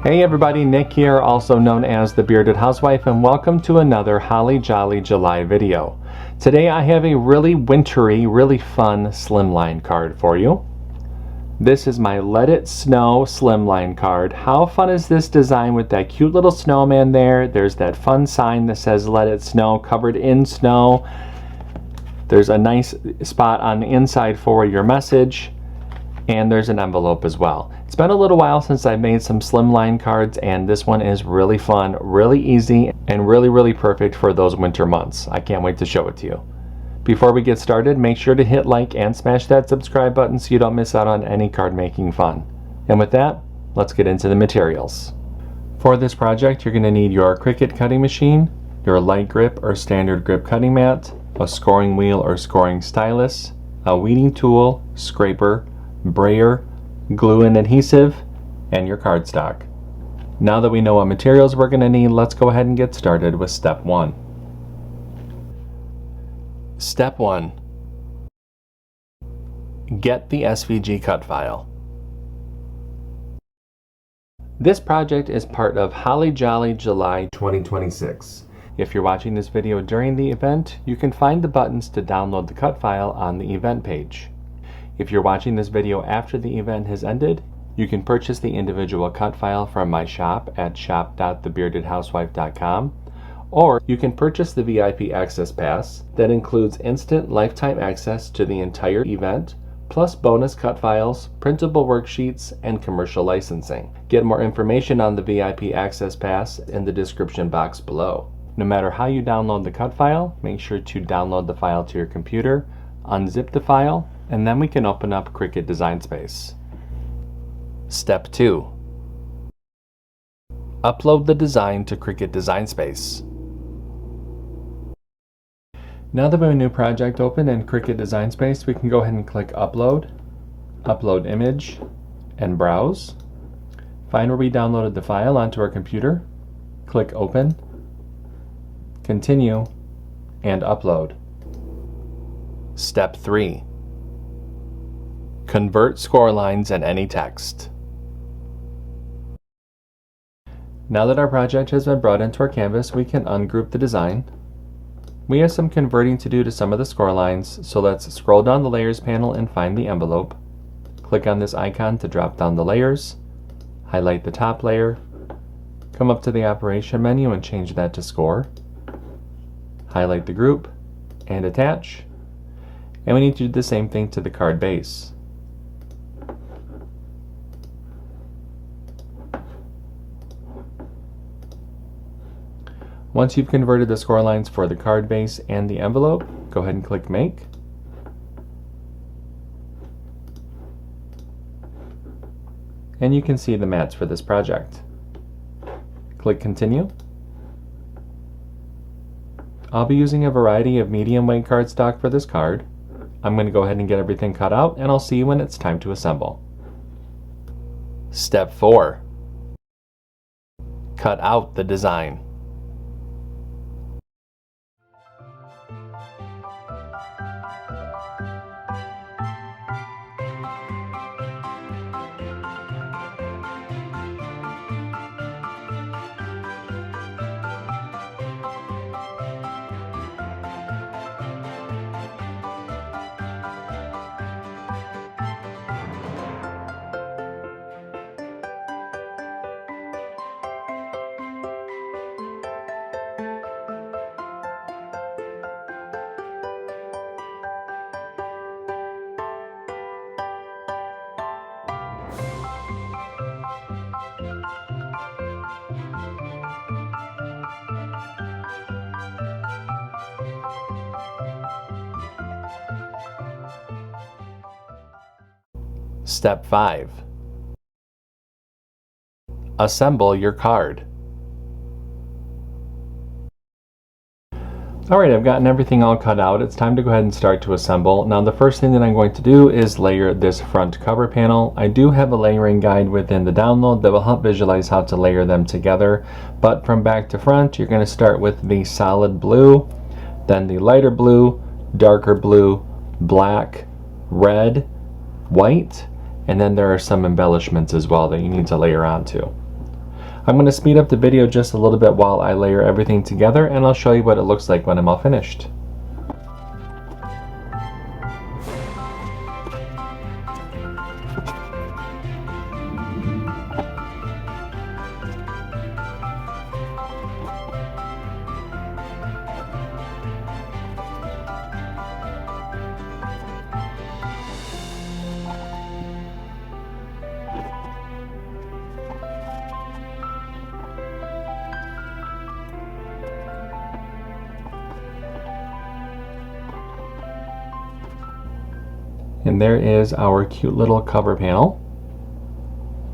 Hey everybody, Nick here, also known as the Bearded Housewife, and welcome to another Holly Jolly July video. Today I have a really wintry, really fun Slimline card for you. This is my Let It Snow Slimline card. How fun is this design with that cute little snowman there? There's that fun sign that says Let It Snow, covered in snow. There's a nice spot on the inside for your message. And there's an envelope as well. It's been a little while since I've made some Slimline cards, and this one is really fun, really easy, and really perfect for those winter months. I can't wait to show it to you. Before we get started, make sure to hit like and smash that subscribe button so you don't miss out on any card making fun. And with that, let's get into the materials. For this project, you're going to need your CRICUT cutting machine, your light grip or standard grip cutting mat, a scoring wheel or scoring stylus, a weeding tool, scraper, brayer, glue and adhesive, and your cardstock. Now that we know what materials we're going to need, let's go ahead and get started with step 1. Step 1. Get the SVG cut file. This project is part of Holly Jolly July 2026. If you're watching this video during the event, you can find the buttons to download the cut file on the event page. If you're watching this video after the event has ended, you can purchase the individual cut file from my shop at shop.thebeardedhousewife.com, or you can purchase the VIP Access Pass that includes instant lifetime access to the entire event, plus bonus cut files, printable worksheets, and commercial licensing. Get more information on the VIP Access Pass in the description box below. No matter how you download the cut file, make sure to download the file to your computer, unzip the file, and then we can open up CRICUT Design Space. Step 2. Upload the design to CRICUT Design Space. Now that we have a new project open in CRICUT Design Space, we can go ahead and click Upload, Upload Image, and Browse. Find where we downloaded the file onto our computer, click Open, Continue, and Upload. Step 3. Convert score lines and any text. Now that our project has been brought into our canvas, we can ungroup the design. We have some converting to do to some of the score lines, so let's scroll down the layers panel and find the envelope. Click on this icon to drop down the layers, highlight the top layer, come up to the operation menu and change that to score, highlight the group, and attach. And we need to do the same thing to the card base. Once you've converted the score lines for the card base and the envelope, go ahead and click Make. And you can see the mats for this project. Click Continue. I'll be using a variety of medium weight cardstock for this card. I'm going to go ahead and get everything cut out, and I'll see you when it's time to assemble. Step 4. Cut out the design. Step 5. Assemble your card. Alright, I've gotten everything all cut out. It's time to go ahead and start to assemble. Now the first thing that I'm going to do is layer this front cover panel. I do have a layering guide within the download that will help visualize how to layer them together. But from back to front, you're going to start with the solid blue, then the lighter blue, darker blue, black, red, white, and then there are some embellishments as well that you need to layer onto. I'm going to speed up the video just a little bit while I layer everything together, and I'll show you what it looks like when I'm all finished. And there is our cute little cover panel.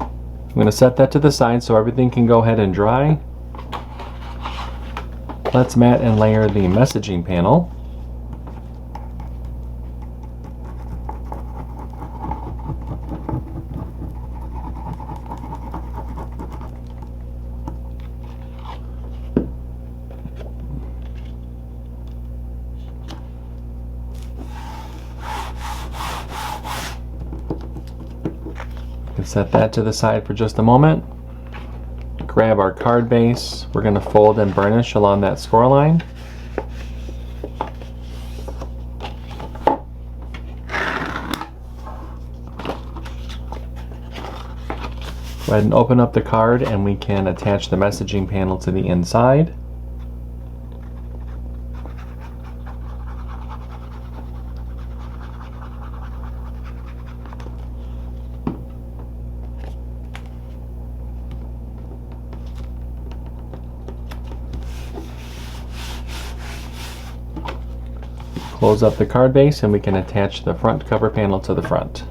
I'm going to set that to the side so everything can go ahead and dry. Let's mat and layer the messaging panel. Set that to the side for just a moment. Grab our card base. We're going to fold and burnish along that score line. Go ahead and open up the card and we can attach the messaging panel to the inside. Close up the card base and we can attach the front cover panel to the front.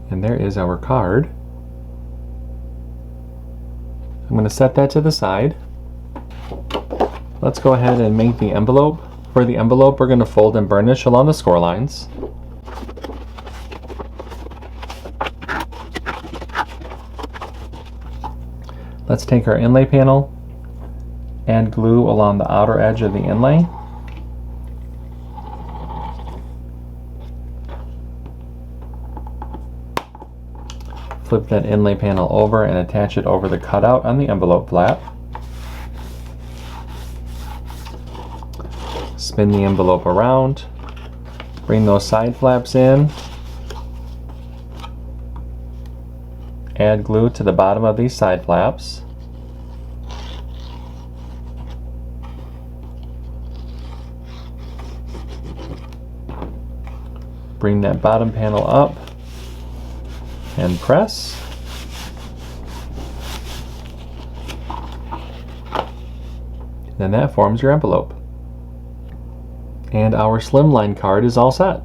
And there is our card. I'm going to set that to the side. Let's go ahead and make the envelope. For the envelope, we're going to fold and burnish along the score lines. Let's take our inlay panel and glue along the outer edge of the inlay. Flip that inlay panel over and attach it over the cutout on the envelope flap. Spin the envelope around. Bring those side flaps in. Add glue to the bottom of these side flaps. Bring that bottom panel up and press. Then that forms your envelope. And our Slimline card is all set.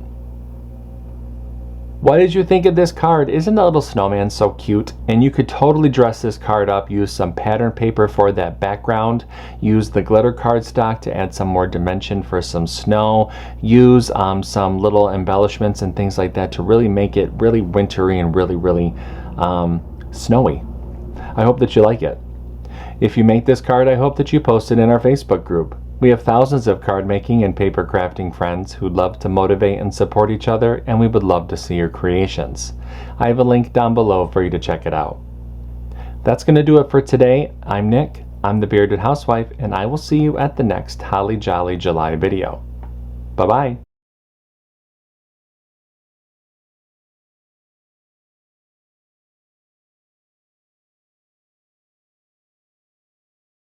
What did you think of this card? Isn't the little snowman so cute? And you could totally dress this card up, use some pattern paper for that background, use the glitter cardstock to add some more dimension for some snow, use some little embellishments and things like that to really make it really wintry and really snowy. I hope that you like it. If you make this card, I hope that you post it in our Facebook group. We have thousands of card making and paper crafting friends who love to motivate and support each other, and we would love to see your creations. I have a link down below for you to check it out. That's going to do it for today. I'm Nick, I'm the Bearded Housewife, and I will see you at the next Holly Jolly July video. Bye-bye.